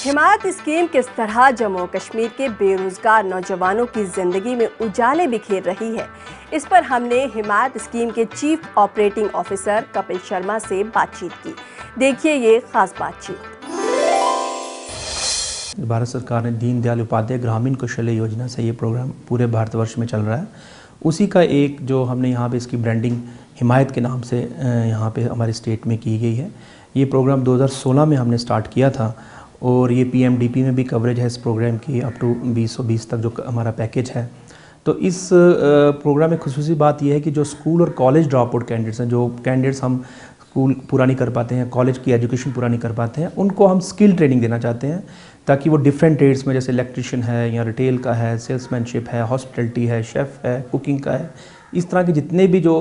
हिमायत scheme किस तरह जम्मू कश्मीर के बेरोजगार नौजवानों की जिंदगी में उजाले बिखेर रही है, इस पर हमने हिमायत स्कीम के chief operating officer Kapil Sharma से बातचीत की। देखिए ये खास बातचीत। भारत सरकार ने दीनदयाल उपाध्याय ग्रामीण कौशल्य योजना से ये प्रोग्राम पूरे भारतवर्ष में चल रहा है। उसी का एक जो हमने यहाँ पे इसकी ब्रांडिंग हिमायत के नाम से यहाँ पे हमारे स्टेट में की गई है। ये प्रोग्राम 2016 में हमने स्टार्ट किया था और ये PMDP में भी कवरेज है इस प्रोग्राम की अप टू 2020 तक जो हमारा पैकेज है। तो इस प्रोग्राम में खुसूसी बात यह है कि जो स्कूल और कॉलेज ड्रॉप आउट कैंडिडेट्स हैं, जो कैंडिडेट्स हम स्कूल पूरा नहीं कर पाते हैं, कॉलेज की एजुकेशन पूरा नहीं कर पाते हैं, उनको हम स्किल ट्रेनिंग देना चाहते हैं ताकि वो डिफरेंट ट्रेड्स में, जैसे इलेक्ट्रिशियन है या रिटेल का है, सेल्समैनशिप है, हॉस्पिटलिटी है, शेफ़ है, कुकिंग का है, इस तरह के जितने भी जो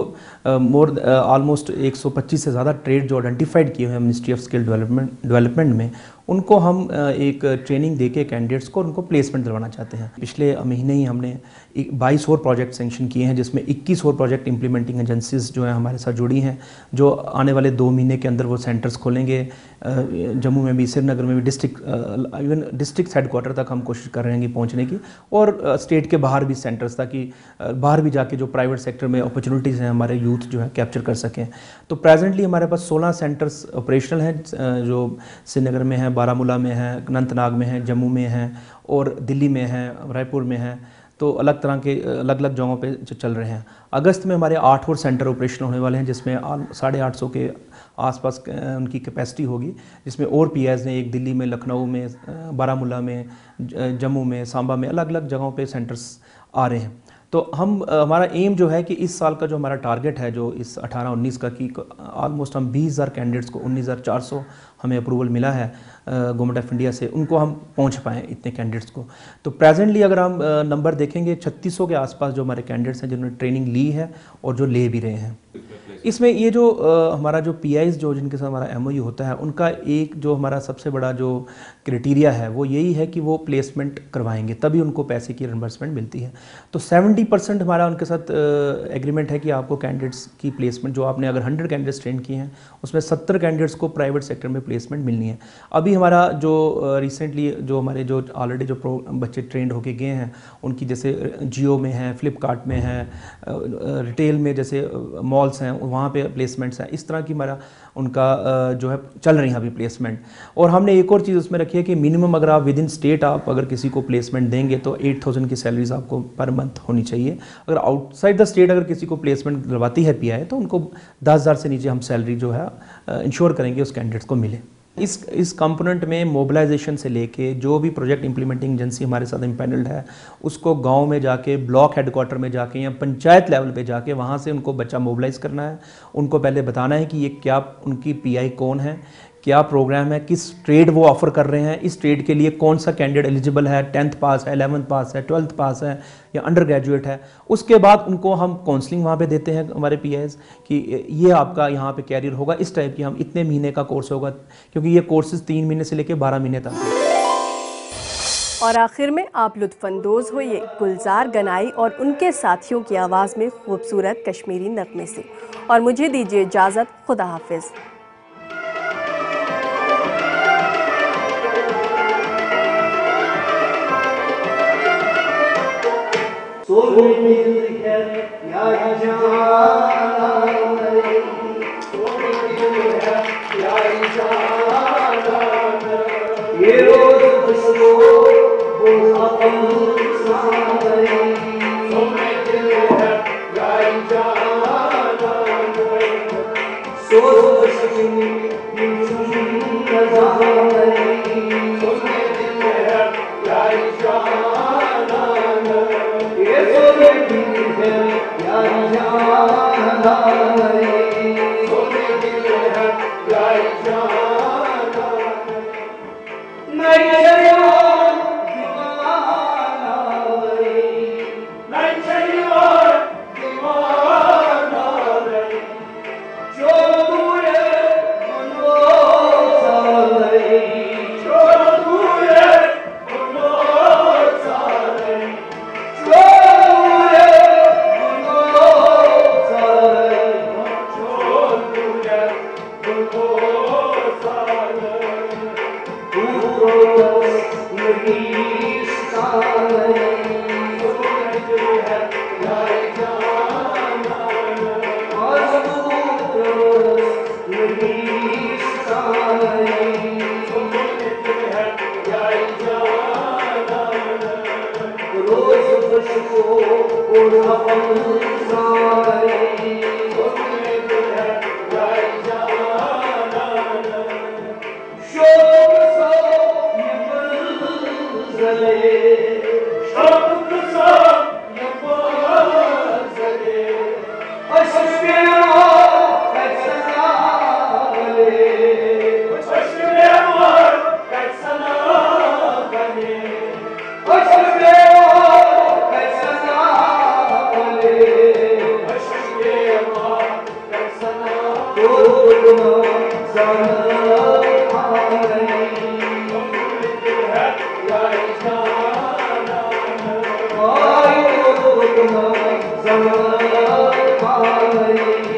ऑलमोस्ट 125 से ज़्यादा ट्रेड जो आइडेंटिफाइड किए हुए हैं मिनिस्ट्री ऑफ स्किल डेवलपमेंट में, उनको हम एक ट्रेनिंग देके कैंडिडेट्स को उनको प्लेसमेंट दिलवाना चाहते हैं। पिछले महीने ही हमने 22 और प्रोजेक्ट सेंक्शन किए हैं, जिसमें 21 और प्रोजेक्ट इंप्लीमेंटिंग एजेंसीज जो हैं हमारे साथ जुड़ी हैं, जो आने वाले 2 महीने के अंदर वो सेंटर्स खोलेंगे। जम्मू में भी, श्रीनगर में भी, इवन डिस्ट्रिक्ट हेडक्वार्टर तक हम कोशिश कर रहे हैं कि पहुँचने की, और स्टेट के बाहर भी सेंटर्स, ताकि बाहर भी जाके जो प्राइवेट सेक्टर में अपॉर्चुनिटीज़ हैं हमारे यूथ जो है कैप्चर कर सकें। तो प्रेजेंटली हमारे पास 16 सेंटर्स ऑपरेशनल हैं, जो श्रीनगर में है, बारामूला में है, अनंतनाग में है, जम्मू में है और दिल्ली में है, रायपुर में है। तो अलग तरह के अलग अलग जगहों पे चल रहे हैं। अगस्त में हमारे 8 और सेंटर ऑपरेशनल होने वाले हैं, जिसमें 850 के आसपास उनकी कैपेसिटी होगी, जिसमें और PIs ने एक दिल्ली में, लखनऊ में, बारामूला में, जम्मू में, सांबा में, अलग अलग जगहों पे सेंटर्स आ रहे हैं। तो हमारा एम जो है कि इस साल का जो हमारा टारगेट है, जो इस 18-19 का, कि ऑलमोस्ट हम 20,000 कैंडिडेट्स को, 19,400 हमें अप्रूवल मिला है गवर्नमेंट ऑफ इंडिया से, उनको हम पहुंच पाएँ इतने कैंडिडेट्स को। तो प्रेजेंटली अगर हम नंबर देखेंगे, 3600 के आसपास जो हमारे कैंडिडेट्स हैं जिन्होंने ट्रेनिंग ली है और जो ले भी रहे हैं। इसमें ये जो हमारा जो PIs जो जिनके साथ हमारा MOU होता है, उनका एक जो हमारा सबसे बड़ा जो क्राइटेरिया है वो यही है कि वो प्लेसमेंट करवाएंगे, तभी उनको पैसे की रिम्बर्समेंट मिलती है। तो 70% हमारा उनके साथ एग्रीमेंट है कि आपको कैंडिडेट्स की प्लेसमेंट, जो आपने अगर 100 कैंडिडेट्स ट्रेन किए हैं, उसमें 70 कैंडिडेट्स को प्राइवेट सेक्टर में प्लेसमेंट मिलनी है। अभी हमारा जो रिसेंटली जो हमारे जो ऑलरेडी जो बच्चे ट्रेंड होके गए हैं, उनकी जैसे जियो में है, फ्लिपकार्ट में है, रिटेल में जैसे मॉल्स हैं, वहाँ पे प्लेसमेंट्स हैं। इस तरह की हमारा उनका जो है चल रही है अभी प्लेसमेंट। और हमने एक और चीज़ उसमें रखी है कि मिनिमम अगर आप विद इन स्टेट आप अगर किसी को प्लेसमेंट देंगे तो 8,000 की सैलरीज आपको पर मंथ होनी चाहिए। अगर आउटसाइड द स्टेट अगर किसी को प्लेसमेंट दिलवाती है PI, तो उनको 10,000 से नीचे हम सैलरी जो है इंश्योर करेंगे उस कैंडिडेट्स को मिले। इस कंपोनेंट में मोबिलाइजेशन से लेके जो भी प्रोजेक्ट इंप्लीमेंटिंग एजेंसी हमारे साथ इम्पैनल्ड है, उसको गांव में जाके, ब्लॉक हेडक्वार्टर में जाके या पंचायत लेवल पे जाके, वहाँ से उनको बच्चा मोबिलाइज करना है। उनको पहले बताना है कि ये क्या उनकी PI कौन है, क्या प्रोग्राम है, किस ट्रेड वो ऑफर कर रहे हैं, इस ट्रेड के लिए कौन सा कैंडिडेट एलिजिबल है, 10th पास है, 11th पास है, 12th पास है या अंडर ग्रेजुएट है। उसके बाद उनको हम काउंसलिंग वहाँ पे देते हैं हमारे PIs कि ये आपका यहाँ पे कैरियर होगा, इस टाइप की, हम इतने महीने का कोर्स होगा, क्योंकि ये कोर्सेज 3 महीने से लेकर 12 महीने तक। और आखिर में आप लुत्फानंदोज होइए गुलजार गनाई और उनके साथियों की आवाज़ में खूबसूरत कश्मीरी नगमे से। और मुझे दीजिए इजाज़त, खुदा हाफिज़। Bye.